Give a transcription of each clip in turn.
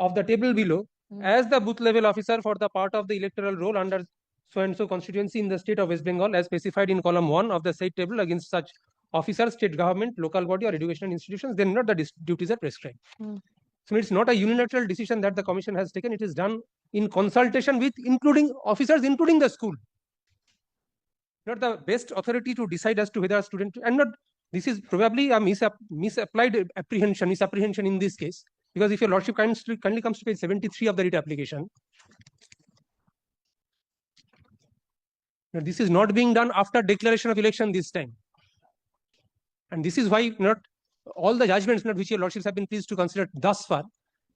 of the table below as the booth level officer for the part of the electoral roll under so and so constituency in the state of West Bengal as specified in column 1 of the said table against such officers, state government, local body or educational institutions, then not the duties are prescribed. So it's not a unilateral decision that the commission has taken. It is done in consultation with including officers, including the school. Not the best authority to decide as to whether a student, and not, this is probably a misapplied misapprehension in this case, because if your lordship kindly comes to page 73 of the writ application, now this is not being done after declaration of election this time, and this is why not all the judgments not which your lordships have been pleased to consider thus far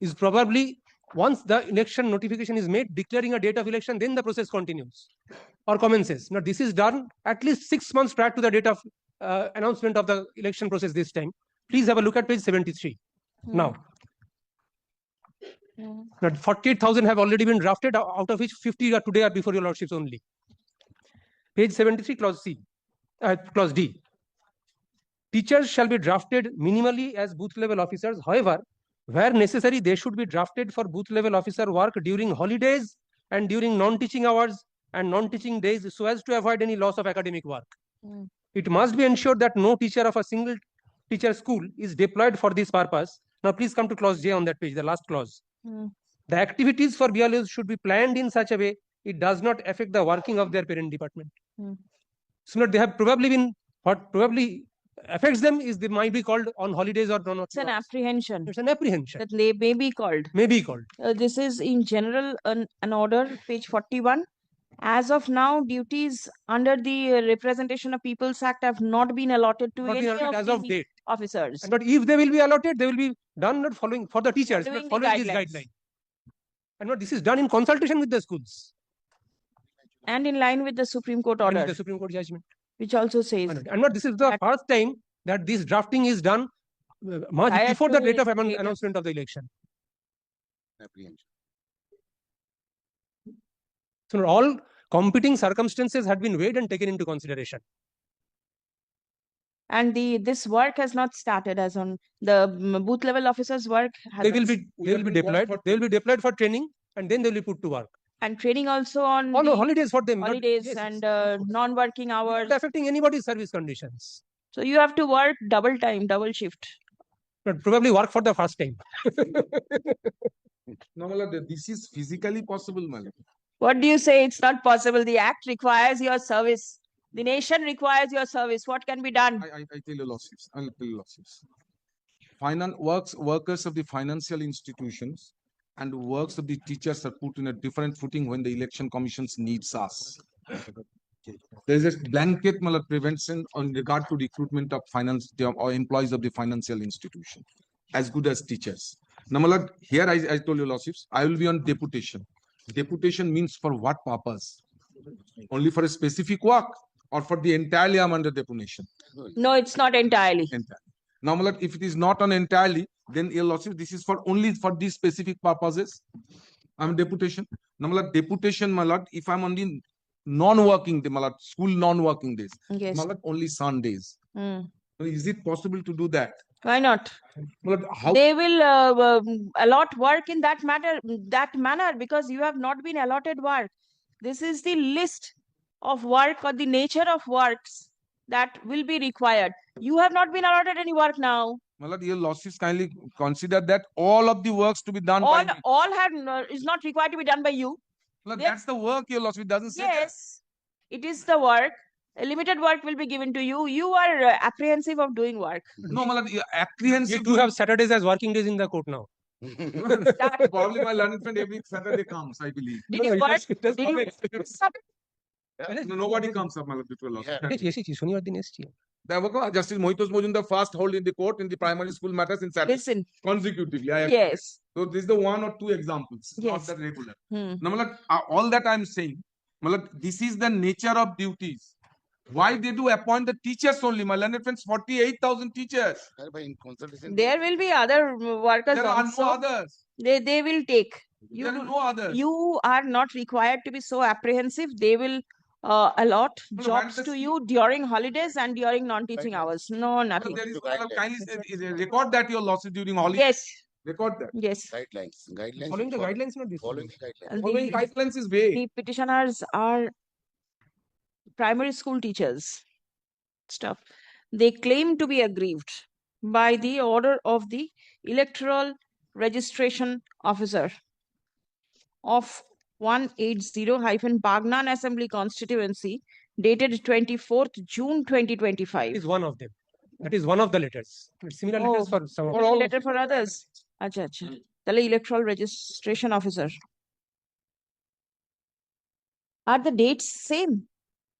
is probably once the election notification is made declaring a date of election, then the process continues or commences. Now this is done at least 6 months prior to the date of announcement of the election process this time. Please have a look at page 73. Now 48,000 have already been drafted, out of which 50 are today or before your lordships only. Page 73, clause C, clause D. Teachers shall be drafted minimally as booth level officers. However, where necessary, they should be drafted for booth level officer work during holidays and during non-teaching hours and non-teaching days, so as to avoid any loss of academic work. It must be ensured that no teacher of a single teacher school is deployed for this purpose. Now please come to clause J on that page, the last clause. The activities for BLOs should be planned in such a way it does not affect the working of their parent department. So not they have probably been, what probably affects them is they might be called on holidays or non. It's an apprehension. It's an apprehension. That they may be called. May be called. This is in general an order, page 41. As of now, duties under the Representation of People's Act have not been allotted to any of as of date officers. But if they will be allotted, they will be done not following for the teachers, not following this guideline. And what this is done in consultation with the schools. And in line with the Supreme Court order. The Supreme Court judgment. Which also says. And what this is the first time that this drafting is done much before the date of announcement of the election. So all competing circumstances had been weighed and taken into consideration. And this work has not started as on the booth level officers' work. They will be deployed. They will be deployed for training, and then they will be put to work. And training also on holidays for them. Holidays and non-working hours. Not affecting anybody's service conditions. So you have to work double time, double shift. But probably work for the first time. No, Malad, this is physically possible, Malad. What do you say? It's not possible. The act requires your service. The nation requires your service. What can be done? I tell you, lordships. I'll tell you, lordships. Workers of the financial institutions and works of the teachers are put in a different footing when the election commissions needs us. There is a blanket prevention on regard to recruitment of finance or employees of the financial institution, as good as teachers. Now, Malad, here I told you, lordships, I will be on deputation. Deputation means for what purpose? Only for a specific work or for the entirely I'm under deputation? No, it's not entirely. Now, Malad, if it is not on entirely, then your lordship, this is for only for these specific purposes. I'm deputation. Now, Malad, deputation, Malad, if I'm on the non-working day, Malad, school non-working days, yes. Malad, only Sundays. Is it possible to do that? Why not? Malad, how? They will allot work in that manner because you have not been allotted work. This is the list of work or the nature of works that will be required. You have not been allotted any work now. Malad, your lordships kindly consider that all of the works to be done by me. All is not required to be done by you. Malad, that's the work, your lordship doesn't say yes, that. It is the work. A limited work will be given to you. You are apprehensive of doing work. No, Malad, apprehensive. You do have Saturdays as working days in the court now. Probably my learned friend every Saturday comes, I believe. Did you work? Nobody comes up, Malad, before lordships. Justice Mohitos Mojumdar first hold in the court in the primary school matters in Saturday. Listen. Consecutively. Yes. So this is the 1 or 2 examples, yes. not that regular. Now, Malad, all that I'm saying, Malad, this is the nature of duties. Why they do appoint the teachers only? My learned friends, 48,000 teachers. There will be other workers. There are no others. They will take. There are no others. You are not required to be so apprehensive. They will allot jobs to you during holidays and during non-teaching hours. No, nothing. There is kindly record that your losses during holidays. Yes. Record that. Yes. Guidelines. Following the guidelines, not this. Following the guidelines. And Following the, guidelines is vague. the petitioners are primary school teachers. Stuff. They claim to be aggrieved by the order of the electoral registration officer of 180-Bagnan Assembly Constituency dated 24th June 2025. Is one of them. That is one of the letters. Similar Oh, letters for some of For Maybe all of letter for others. Acha, acha. Tale electoral registration officer. Are the dates same?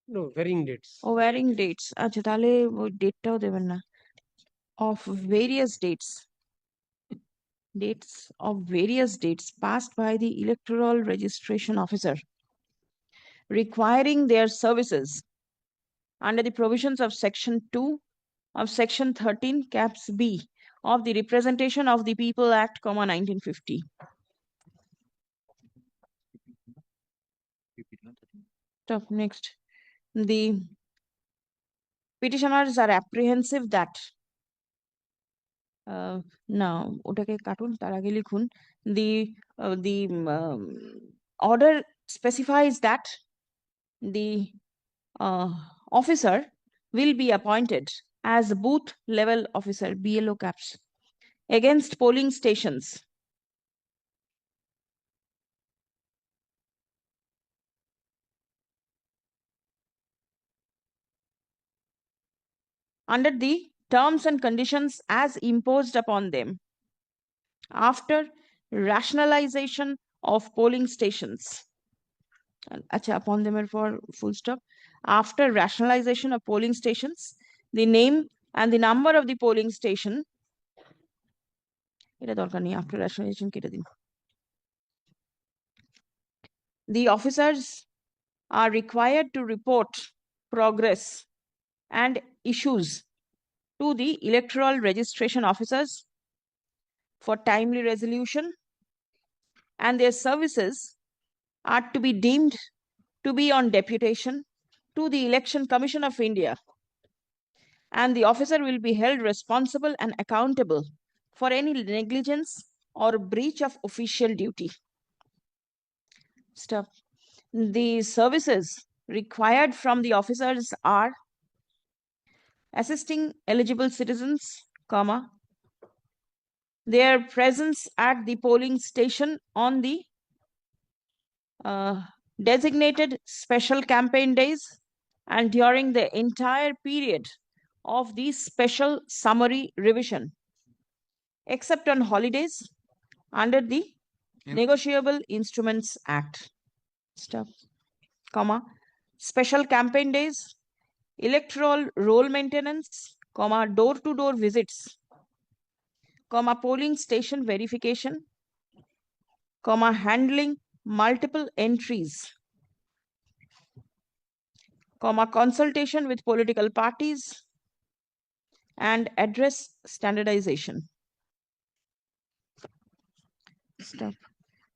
no varying dates. Oh, varying dates. আচ্ছা তাহলে ওই ডেটটাও দেবেন না of various dates passed by the electoral registration officer requiring their services under the provisions of section 2 of section 13 caps B of the Representation of the People Act, 1950. Stop. Next. The petitioners are apprehensive that না ওটাকে কাটুন তার আগে লিখুন the order specifies that the officer will be appointed as booth level officer BLO caps against polling stations under the terms and conditions as imposed upon them after rationalization of polling stations. Acha, upon them for full stop. After rationalization of polling stations, the name and the number of the polling station. After rationalization, the officers are required to report progress and issues to the electoral registration officers for timely resolution, and their services are to be deemed to be on deputation to the Election Commission of India, and the officer will be held responsible and accountable for any negligence or breach of official duty. Stop. The services required from the officers are assisting eligible citizens, comma, their presence at the polling station on the designated special campaign days and during the entire period of the special summary revision, except on holidays under the Negotiable Instruments Act. Stop. Comma, special campaign days, electoral roll maintenance, comma, door-to-door visits, comma, polling station verification, comma, handling multiple entries, comma, consultation with political parties, and address standardization. Stop.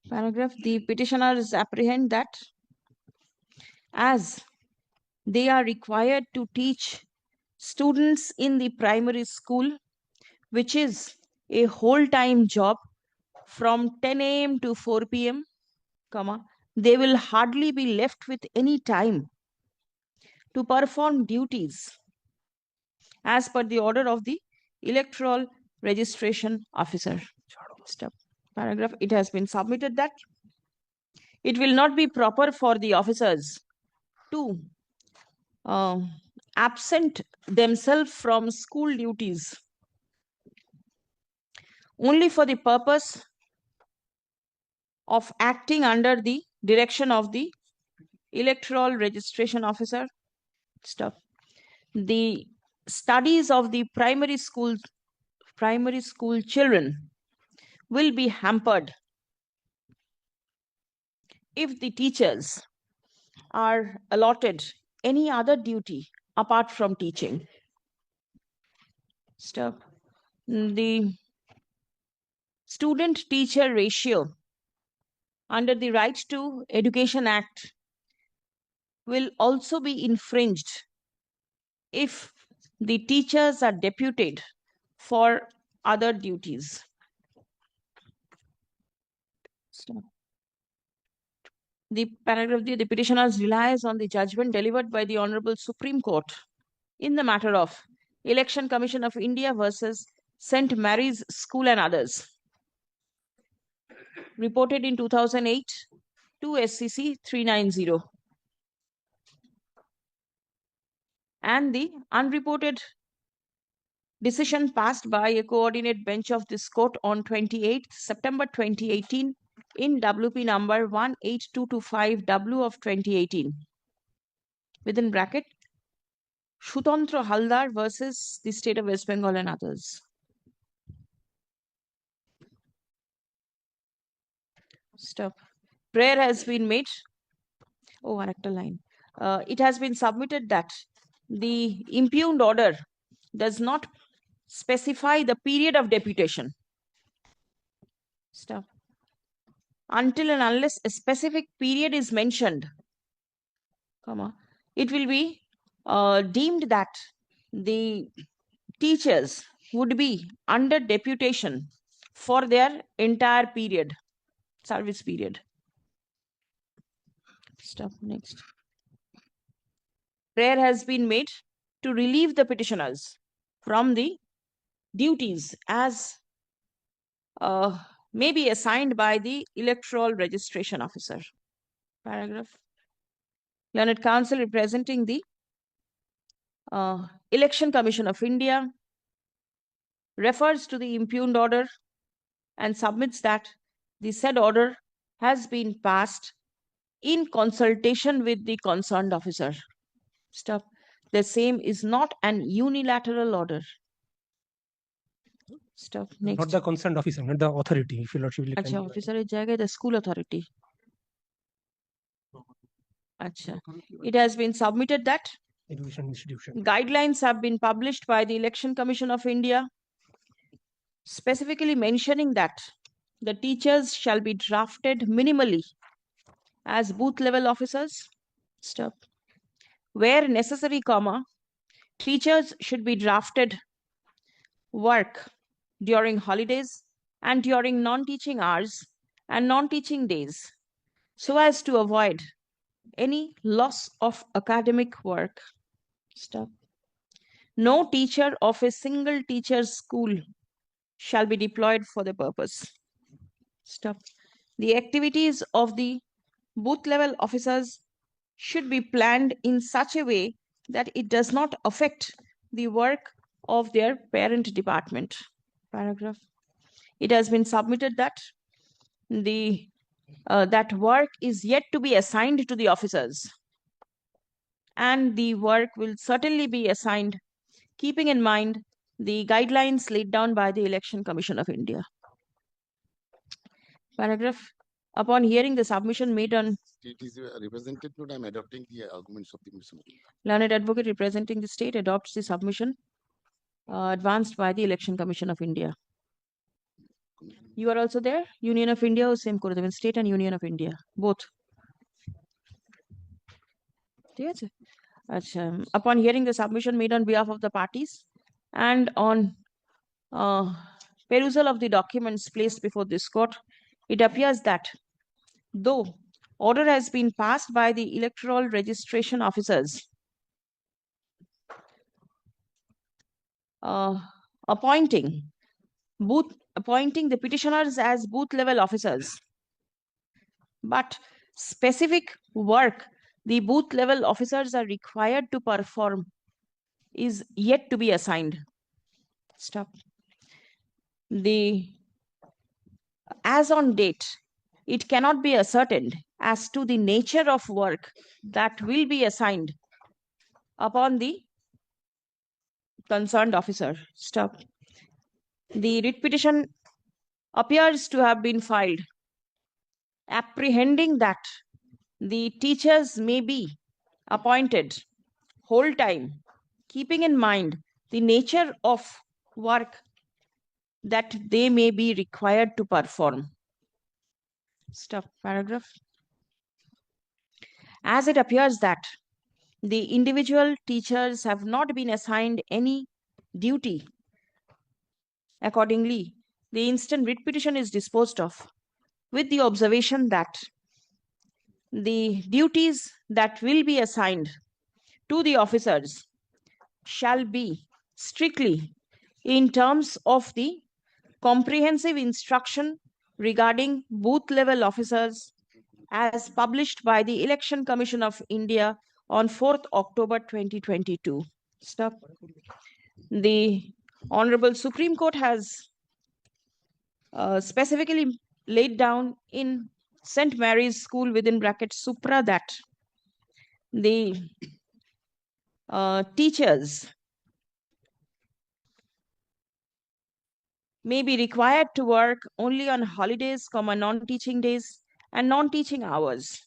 Paragraph. The petitioners apprehend that as they are required to teach students in the primary school, which is a whole-time job from 10 a.m. to 4 p.m., comma, they will hardly be left with any time to perform duties as per the order of the electoral registration officer. Stop. Paragraph. It has been submitted that it will not be proper for the officers to absent themselves from school duties only for the purpose of acting under the direction of the electoral registration officer. Stop. The studies of the primary school children will be hampered if the teachers are allotted any other duty apart from teaching. Stop. The student-teacher ratio under the Right to Education Act will also be infringed if the teachers are deputed for other duties. Stop. The paragraph the petitioners relies on the judgment delivered by the Honorable Supreme Court in the matter of Election Commission of India versus St. Mary's School and others, reported in 2008 to SCC 390. And the unreported decision passed by a coordinate bench of this court on 28th September 2018 in WP number 18225W of 2018, within bracket, Shutantra Haldar versus the state of West Bengal and others. Stop. Prayer has been made. Oh, character line. It has been submitted that the impugned order does not specify the period of deputation. Stop. Until and unless a specific period is mentioned, comma, it will be deemed that the teachers would be under deputation for their entire period, service period. Stop. Next. Prayer has been made to relieve the petitioners from the duties as may be assigned by the electoral registration officer. Paragraph. Learned Counsel representing the Election Commission of India refers to the impugned order and submits that the said order has been passed in consultation with the concerned officer. Stop. The same is not an unilateral order. Stop. Next. Not the concerned officer, not the authority. If your lordship will Acha, officer is jagah, the school authority. Acha. It has been submitted that education institution. guidelines have been published by the Election Commission of India, specifically mentioning that the teachers shall be drafted minimally as booth level officers. Stop. Where necessary, comma, teachers should be drafted work during holidays and during non-teaching hours and non-teaching days, so as to avoid any loss of academic work. Stop. No teacher of a single teacher's school shall be deployed for the purpose. Stop. The activities of the booth level officers should be planned in such a way that it does not affect the work of their parent department. Paragraph. It has been submitted that the that work is yet to be assigned to the officers, and the work will certainly be assigned keeping in mind the guidelines laid down by the Election Commission of India. Paragraph. Upon hearing the submission made on It is represented, but I am adopting the arguments of the Commission. learned advocate representing the state adopts the submission advanced by the Election Commission of India. You are also there? Union of India or same করে দেবেন, state and Union of India, both. ঠিক আছে? আচ্ছা, upon hearing the submission made on behalf of the parties and on perusal of the documents placed before this court, it appears that though order has been passed by the electoral registration officers appointing the petitioners as booth level officers, but specific work the booth level officers are required to perform is yet to be assigned. Stop. As on date, it cannot be ascertained as to the nature of work that will be assigned upon the concerned officer. Stop. The writ petition appears to have been filed apprehending that the teachers may be appointed whole time, keeping in mind the nature of work that they may be required to perform. Stop. Paragraph. As it appears that the individual teachers have not been assigned any duty, accordingly, the instant writ petition is disposed of with the observation that the duties that will be assigned to the officers shall be strictly in terms of the comprehensive instruction regarding booth level officers as published by the Election Commission of India on 4th October 2022. Stop. The Honorable Supreme Court has specifically laid down in St. Mary's School within brackets Supra that the teachers may be required to work only on holidays, non-teaching days, and non-teaching hours.